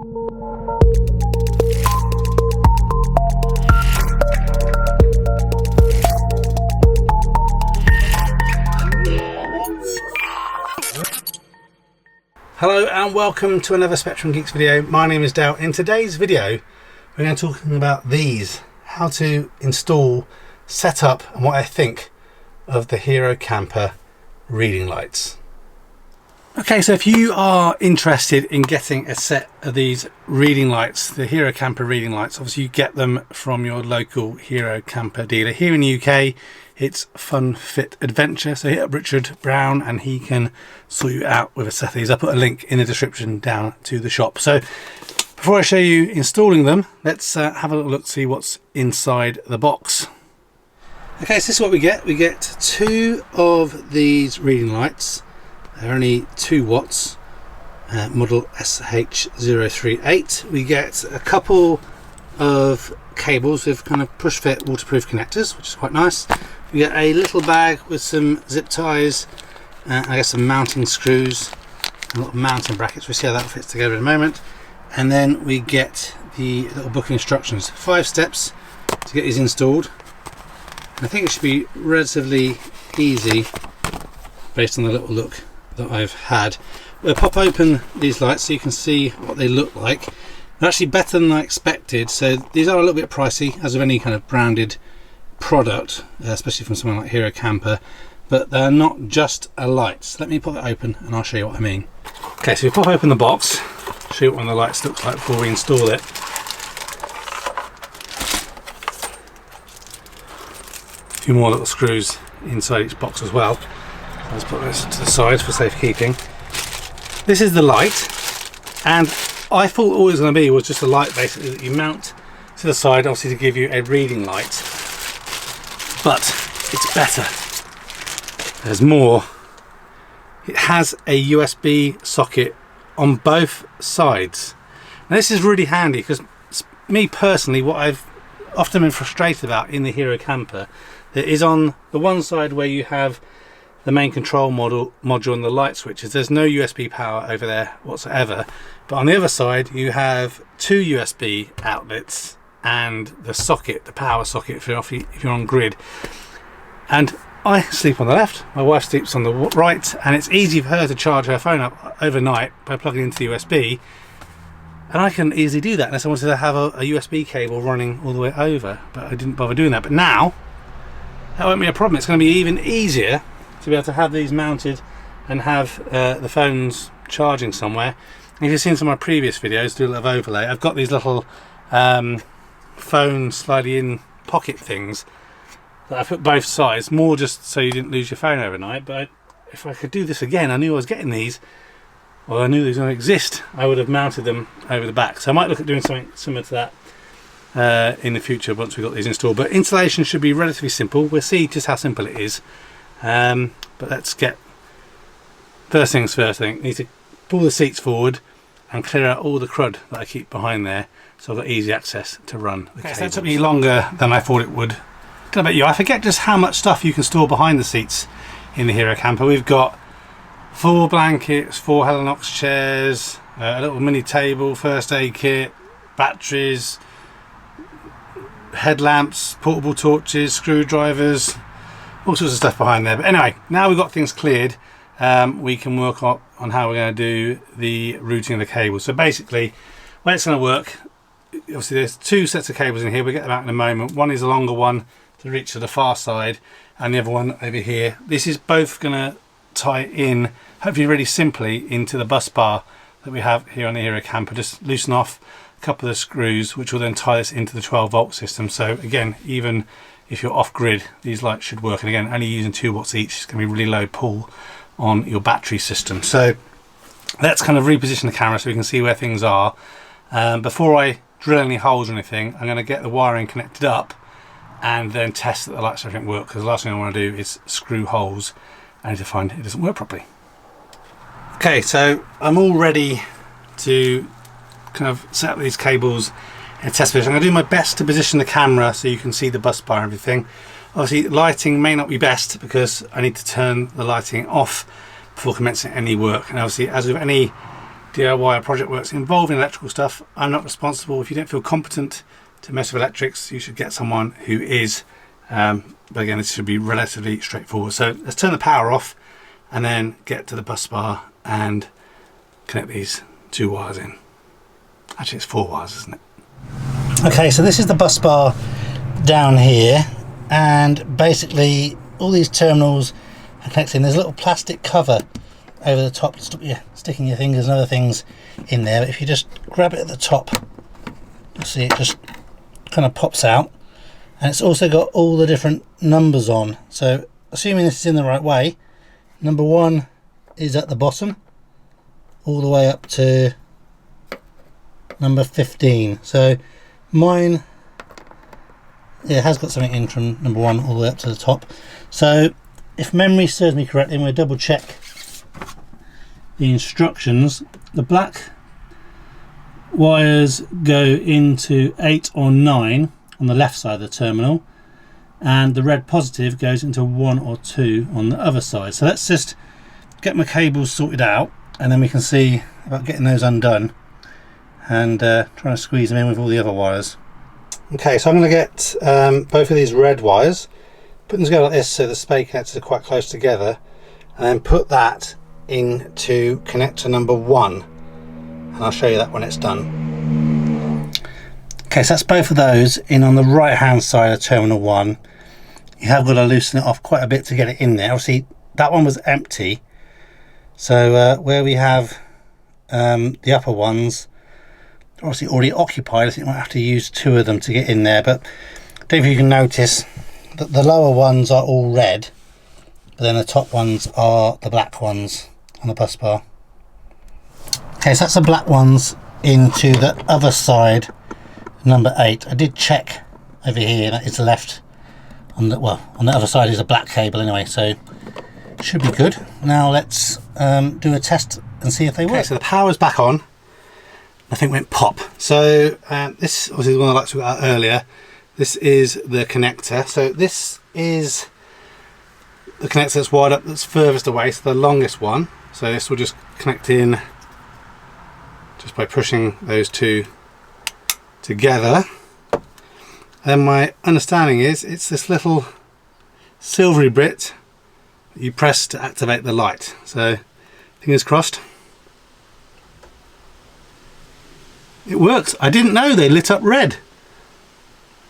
Hello and welcome to another Spectrum Geeks video. My name is Dale. In today's video we're going to be talking about these, how to install, set up and what I think of the Hero Camper reading lights. Okay, so if you are interested in getting a set of these reading lights, the Hero Camper reading lights, obviously you get them from your local Hero Camper dealer. Here in the UK it's Fun Fit Adventure, so hit up Richard Brown and he can sort you out with a set of these. I'll put a link in the description down to the shop. So before I show you installing them, let's have a little look, see what's inside the box. Okay, so this is what we get. We get two of these reading lights. They're only 2 watts, model SH038. We get a couple of cables with kind of push fit waterproof connectors, which is quite nice. We get a little bag with some zip ties, I guess some mounting screws, and a lot of mounting brackets. We'll see how that fits together in a moment. And then we get the little book of instructions. 5 steps to get these installed. And I think it should be relatively easy based on the little look that I've had. We'll pop open these lights so you can see what they look like. They're actually better than I expected. So these are a little bit pricey, as with any kind of branded product, especially from someone like Hero Camper, but they're not just a light. So let me pop it open and I'll show you what I mean. Okay, so we pop open the box, show you what one of the lights looks like before we install it. A few more little screws inside each box as well. Let's put this to the side for safekeeping. This is the light, and I thought all it was going to be was just a light basically that you mount to the side, obviously to give you a reading light. But it's better. There's more. It has a USB socket on both sides. Now this is really handy because me personally, what I've often been frustrated about in the Hero Camper, that is on the one side where you have the main control module and the light switches, there's no USB power over there whatsoever. But on the other side you have 2 USB outlets and the socket, the power socket if you're on grid. And I sleep on the left, my wife sleeps on the right, and it's easy for her to charge her phone up overnight by plugging into the USB, and I can easily do that unless I wanted to have a USB cable running all the way over, but I didn't bother doing that. But now that won't be a problem. It's going to be even easier to be able to have these mounted and have the phones charging somewhere. And if you've seen some of my previous videos, do a little overlay, I've got these little phone slidey in pocket things that I put both sides, more just so you didn't lose your phone overnight. But if I could do this again, I knew I was getting these, or I knew these don't exist, I would have mounted them over the back. So I might look at doing something similar to that in the future once we've got these installed. But installation should be relatively simple. We'll see just how simple it is. But let's get, first things first, I think, need to pull the seats forward and clear out all the crud that I keep behind there, so I've got easy access to run the cables. So that took me longer than I thought it would. Don't know about you, I forget just how much stuff you can store behind the seats in the Hero Camper. We've got 4 blankets, 4 Helinox chairs, a little mini table, first aid kit, batteries, headlamps, portable torches, screwdrivers, all sorts of stuff behind there. But anyway, now we've got things cleared, we can work on how we're going to do the routing of the cables. So basically, when it's going to work, obviously there's 2 sets of cables in here. We'll get them out in a moment. One is a longer one to reach to the far side, and the other one over here. This is both going to tie in, hopefully really simply, into the bus bar that we have here on the Hero Camper. Just loosen off a couple of the screws, which will then tie this into the 12-volt system. So again, even if you're off grid, these lights should work. And again, only using 2 watts each, it's going to be really low pull on your battery system. So let's kind of reposition the camera so we can see where things are. Before I drill any holes or anything, I'm going to get the wiring connected up and then test that the lights and everything work, because the last thing I want to do is screw holes and need to find it doesn't work properly. Okay, so I'm all ready to kind of set up these cables in a test position. I'm going to do my best to position the camera so you can see the bus bar and everything. Obviously lighting may not be best because I need to turn the lighting off before commencing any work, and obviously as with any DIY or project works involving electrical stuff, I'm not responsible. If you don't feel competent to mess with electrics, you should get someone who is. But again, this should be relatively straightforward. So let's turn the power off and then get to the bus bar and connect these 2 wires in. Actually, it's 4 wires, isn't it? Okay, so this is the bus bar down here, and basically all these terminals are connected. There's a little plastic cover over the top to stop you sticking your fingers and other things in there, but if you just grab it at the top, you'll see it just kind of pops out, and it's also got all the different numbers on. So assuming this is in the right way, number 1 is at the bottom all the way up to number 15. So mine, yeah, has got something in from number 1 all the way up to the top. So if memory serves me correctly, I'm going to double check the instructions. The black wires go into 8 or 9 on the left side of the terminal, and the red positive goes into 1 or 2 on the other side. So let's just get my cables sorted out, and then we can see about getting those undone and trying to squeeze them in with all the other wires. Okay, so I'm going to get both of these red wires, put them together like this so the spade connectors are quite close together, and then put that into connector number 1, and I'll show you that when it's done. Okay, so that's both of those in on the right hand side of terminal 1. You have got to loosen it off quite a bit to get it in there. Obviously that one was empty, so where we have the upper ones obviously already occupied, I think we might have to use 2 of them to get in there. But I don't know if you can notice that the lower ones are all red, but then the top ones are the black ones on the bus bar. Okay, so that's the black ones into the other side, number 8. I did check over here, that is left on the, well, on the other side is a black cable anyway, so it should be good. Now let's do a test and see if they work. Okay, so the power's back on. Nothing went pop. So this obviously is one I like to got out earlier. This is the connector. So this is the connector that's wired up that's furthest away, so the longest one. So this will just connect in just by pushing those 2 together. And my understanding is it's this little silvery bit that you press to activate the light. So fingers crossed. It works. I didn't know they lit up red.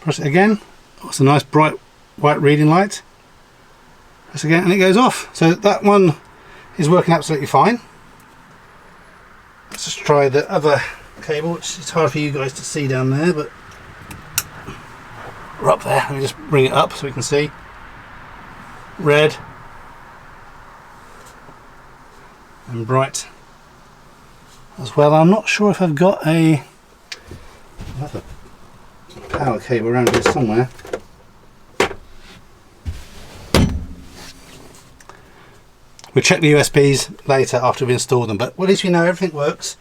Press it again. Oh, it's a nice bright white reading light. Press again and it goes off. So that one is working absolutely fine. Let's just try the other cable, which is hard for you guys to see down there, but we're up there. Let me just bring it up so we can see. Red and bright as well. I'm not sure if I've got a power cable around here somewhere. We'll check the USBs later after we've installed them, but at least we know everything works.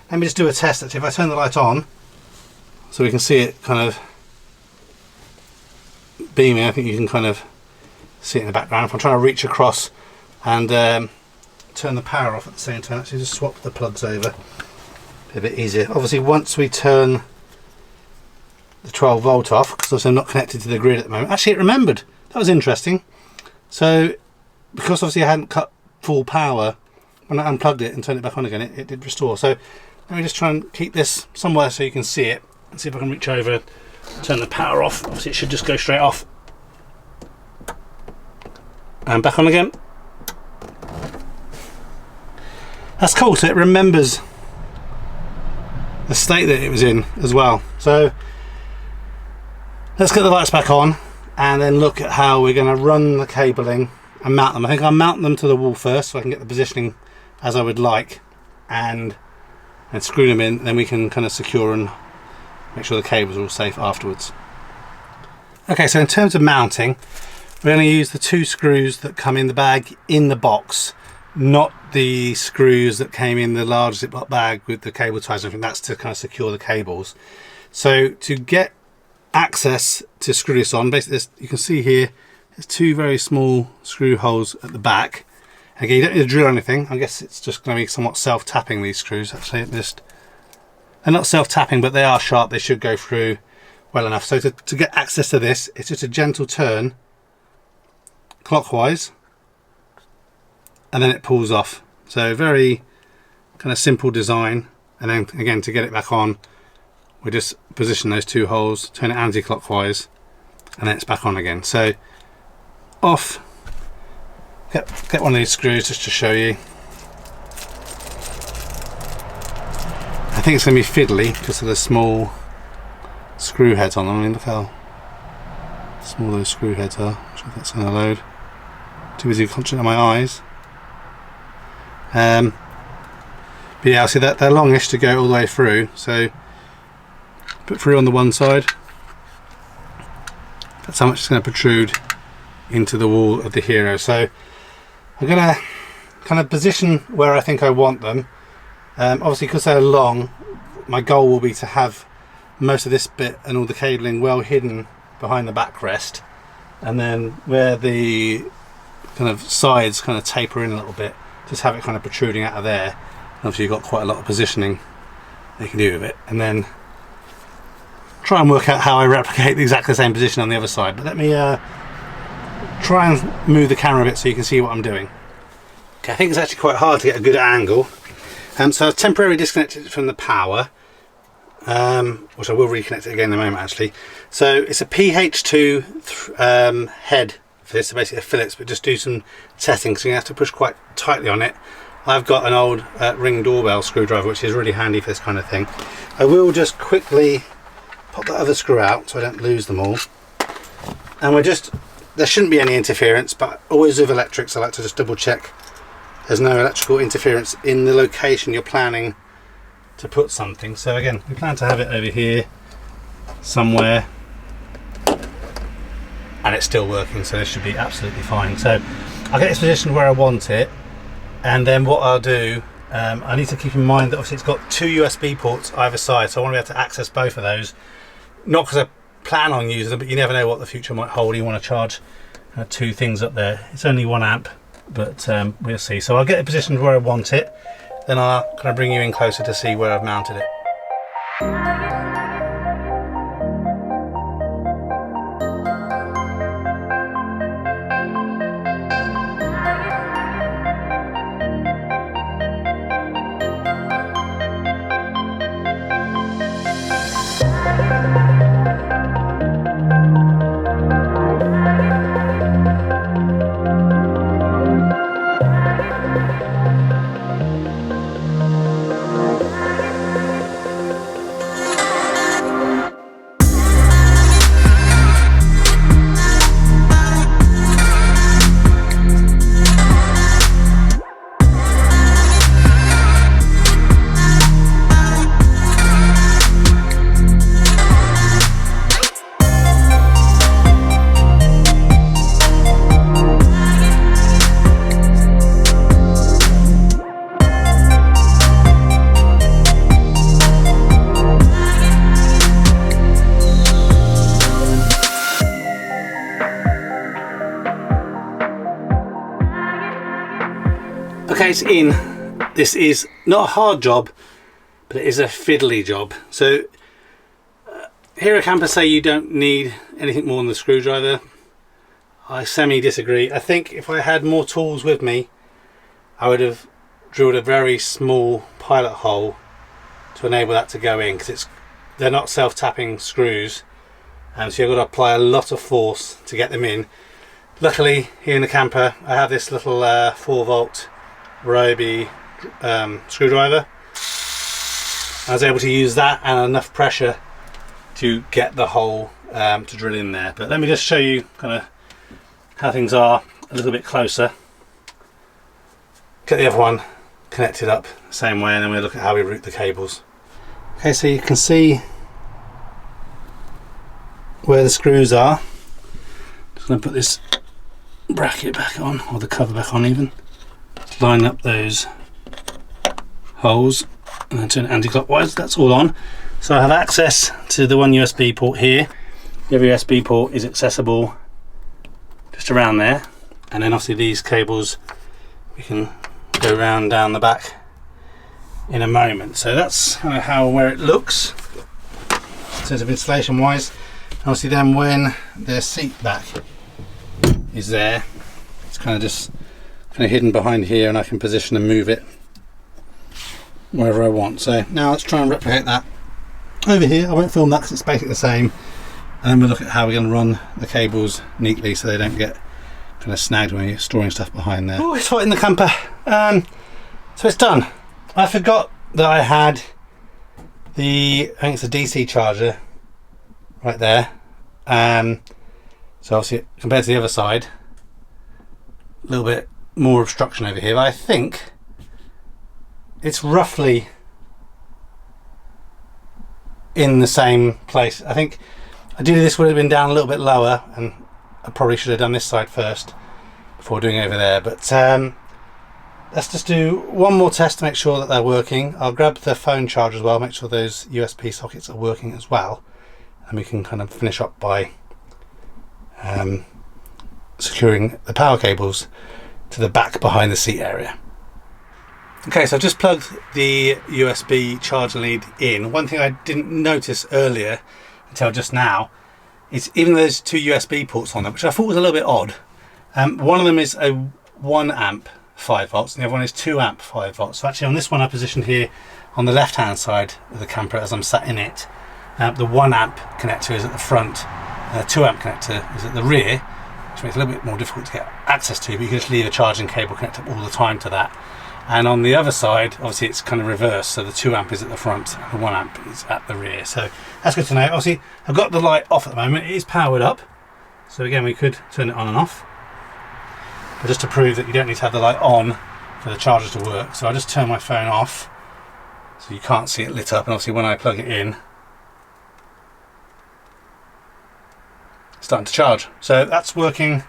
Let me just do a test. Actually, if I turn the light on so we can see it kind of beaming, I think you can kind of see it in the background. If I'm trying to reach across and turn the power off at the same time, actually just swap the plugs over, a bit easier. Obviously once we turn the 12 volt off, because I'm not connected to the grid at the moment, actually it remembered. That was interesting. So because obviously I hadn't cut full power, when I unplugged it and turned it back on again, it did restore. So let me just try and keep this somewhere so you can see it, and see if I can reach over, turn the power off. Obviously it should just go straight off and back on again. That's cool, so it remembers the state that it was in as well. So let's get the lights back on and then look at how we're going to run the cabling and mount them. I think I'll mount them to the wall first so I can get the positioning as I would like, and screw them in, then we can kind of secure and make sure the cables are all safe afterwards. Okay, so in terms of mounting, we're going to use the 2 screws that come in the bag in the box, not the screws that came in the large Ziploc bag with the cable ties and everything. That's to kind of secure the cables. So to get access to screw this on, basically this, you can see here, there's 2 very small screw holes at the back, Again, you don't need to drill anything. I guess it's just going to be somewhat self-tapping, these screws. Actually, they're not self-tapping, but they are sharp. They should go through well enough. So to get access to this, it's just a gentle turn clockwise, and then it pulls off. So very kind of simple design. And then again, to get it back on, we just position those two holes, turn it anti-clockwise, and then it's back on again. So off. Get one of these screws just to show you. I think it's going to be fiddly because of the small screw heads on them. I mean, look how small those screw heads are. I'm sure that's going to load. Too busy concentrating on my eyes. But yeah, I see that they're longish to go all the way through. So put through on the one side. That's how much it's going to protrude into the wall of the Hero. So I'm going to kind of position where I think I want them. Obviously, because they're long, my goal will be to have most of this bit and all the cabling well hidden behind the backrest, and then where the kind of sides kind of taper in a little bit, just have it kind of protruding out of there. And obviously you've got quite a lot of positioning you can do with it, and then try and work out how I replicate exactly the same position on the other side. But let me try and move the camera a bit so you can see what I'm doing. Okay, I think it's actually quite hard to get a good angle. So I've temporarily disconnected it from the power, which I will reconnect it again in a moment actually. So it's a PH2 head for this, so basically a Phillips, but just do some settings, so you have to push quite tightly on it. I've got an old ring doorbell screwdriver, which is really handy for this kind of thing. I will just quickly pop that other screw out so I don't lose them all. And there shouldn't be any interference, but always with electrics I like to just double check there's no electrical interference in the location you're planning to put something. So again, we plan to have it over here somewhere, and it's still working, so this should be absolutely fine. So I'll get this positioned where I want it, and then what I'll do, I need to keep in mind that obviously it's got two USB ports either side, so I want to be able to access both of those. Not because I plan on using them, but you never know what the future might hold. You want to charge two things up there. It's only 1 amp, but we'll see. So I'll get it positioned where I want it, then I'll kind of bring you in closer to see where I've mounted it. Okay, it's in. This is not a hard job, but it is a fiddly job. So Hero campers say you don't need anything more than the screwdriver. I semi-disagree. I think if I had more tools with me, I would have drilled a very small pilot hole to enable that to go in, because they're not self-tapping screws, and so you've got to apply a lot of force to get them in. Luckily, here in the camper, I have this little 4-volt Ryobi screwdriver. I was able to use that and enough pressure to get the hole to drill in there. But let me just show you kind of how things are a little bit closer. Get the other one connected up the same way, and then we'll look at how we route the cables. Okay, so you can see where the screws are. Just going to put this bracket back on, or the cover back on even. Line up those holes and then turn it anti-clockwise. That's all on. So I have access to the one USB port here. The other USB port is accessible just around there, and then obviously these cables we can go round down the back in a moment. So that's kind of how where it looks in terms of installation wise. Obviously then when the seat back is there, it's kind of hidden behind here, and I can position and move it wherever I want. So now let's try and replicate that over here. I won't film that because it's basically the same, and then we'll look at how we're going to run the cables neatly so they don't get kind of snagged when you're storing stuff behind there. Oh, it's hot in the camper. So it's done. I forgot that I had I think it's a DC charger right there. So obviously compared to the other side, a little bit more obstruction over here, but I think it's roughly in the same place. I think ideally this would have been down a little bit lower, and I probably should have done this side first before doing over there, but let's just do one more test to make sure that they're working. I'll grab the phone charger as well, make sure those USB sockets are working as well, and we can kind of finish up by securing the power cables to the back behind the seat area. Okay, so I've just plugged the USB charger lead in. One thing I didn't notice earlier until just now is even though there's two USB ports on there, which I thought was a little bit odd. One of them is a 1 amp 5 volts and the other one is 2 amp 5 volts. So actually on this one I positioned here on the left hand side of the camper as I'm sat in it. The 1 amp connector is at the front, and the 2 amp connector is at the rear, which makes it a little bit more difficult to get access to, but you can just leave a charging cable connected up all the time to that. And on the other side, obviously it's kind of reversed, so the 2 amp is at the front and the 1 amp is at the rear. So that's good to know. Obviously I've got the light off at the moment, it is powered up, so again we could turn it on and off, but just to prove that you don't need to have the light on for the charger to work. So I'll just turn my phone off so you can't see it lit up, and obviously when I plug it in, it's starting to charge. So that's working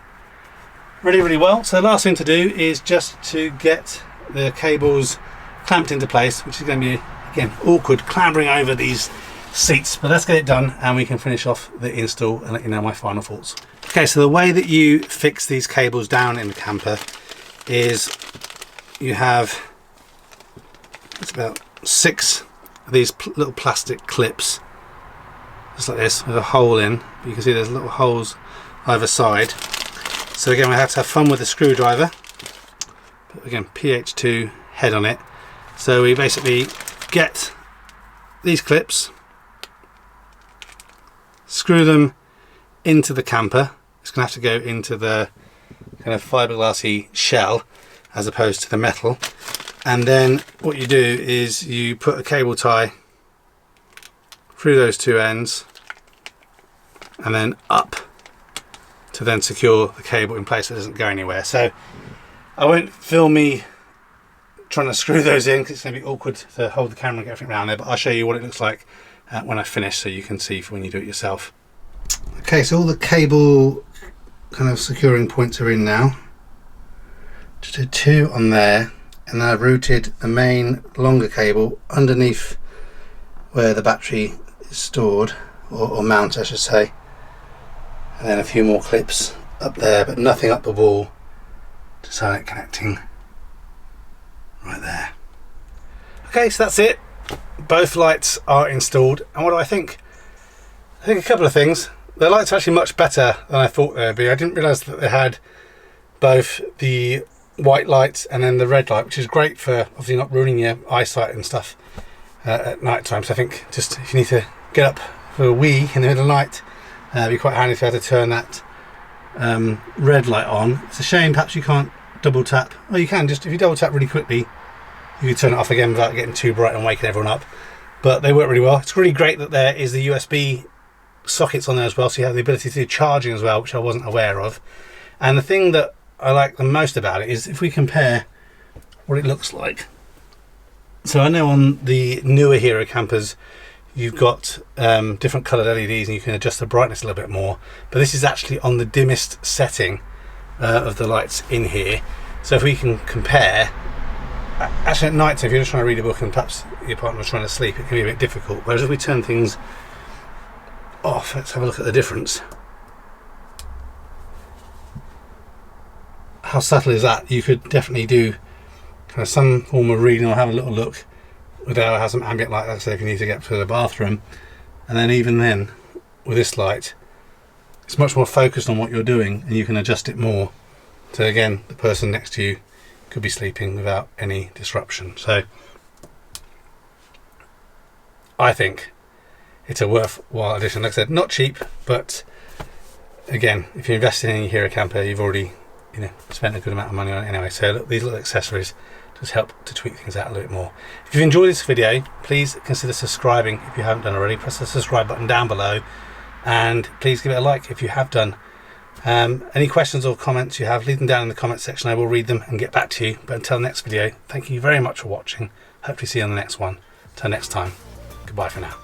really, really well. So the last thing to do is just to get the cables clamped into place, which is going to be, again, awkward clambering over these seats, but let's get it done and we can finish off the install and let you know my final thoughts. Okay, so the way that you fix these cables down in the camper is you have, it's about 6 of these little plastic clips, just like this, with a hole in. You can see there's little holes either side. So again, we have to have fun with the screwdriver. But again, PH2 head on it. So we basically get these clips, screw them into the camper. It's going to have to go into the kind of fiberglassy shell as opposed to the metal. And then what you do is you put a cable tie through those 2 ends and then up to then secure the cable in place so it doesn't go anywhere. So I won't film me trying to screw those in because it's going to be awkward to hold the camera and get everything around there, but I'll show you what it looks like when I finish so you can see when you do it yourself. Okay, so all the cable kind of securing points are in now. Just did 2 on there, and then I've routed the main longer cable underneath where the battery is stored, or mounted I should say, and then a few more clips up there, but nothing up the wall to start it connecting right there. Okay, so that's it. Both lights are installed, and what do I think? I think a couple of things. The lights are actually much better than I thought they would be. I didn't realise that they had both the white light and then the red light, which is great for obviously not ruining your eyesight and stuff at night time. So I think just if you need to get up for a wee in the middle of the night, it'd be quite handy if you had to turn that red light on. It's a shame perhaps you can't double tap. Well, you can, just if you double tap really quickly you can turn it off again without getting too bright and waking everyone up, but they work really well. It's really great that there is the USB sockets on there as well, so you have the ability to do charging as well, which I wasn't aware of. And the thing that I like the most about it is if we compare what it looks like. So I know on the newer Hero campers you've got different coloured LEDs and you can adjust the brightness a little bit more, but this is actually on the dimmest setting of the lights in here. So if we can compare, actually at night time if you're just trying to read a book and perhaps your partner's trying to sleep, it can be a bit difficult, whereas if we turn things off, let's have a look at the difference. how subtle is that? You could definitely do kind of some form of reading or have a little look. Without have some ambient light, like I say, if you need to get to the bathroom. And then even then, with this light, it's much more focused on what you're doing, and you can adjust it more. So again, the person next to you could be sleeping without any disruption. So I think it's a worthwhile addition. Like I said, not cheap, but again, if you're investing in your hero camper, you've already spent a good amount of money on it anyway. So look, these little accessories just help to tweak things out a little bit more. If you've enjoyed this video, please consider subscribing if you haven't done already. Press the subscribe button down below, and please give it a like if you have done. Any questions or comments you have, leave them down in the comment section. I will read them and get back to you. But until next video, thank you very much for watching. Hope to see you on the next one. Till next time, goodbye for now.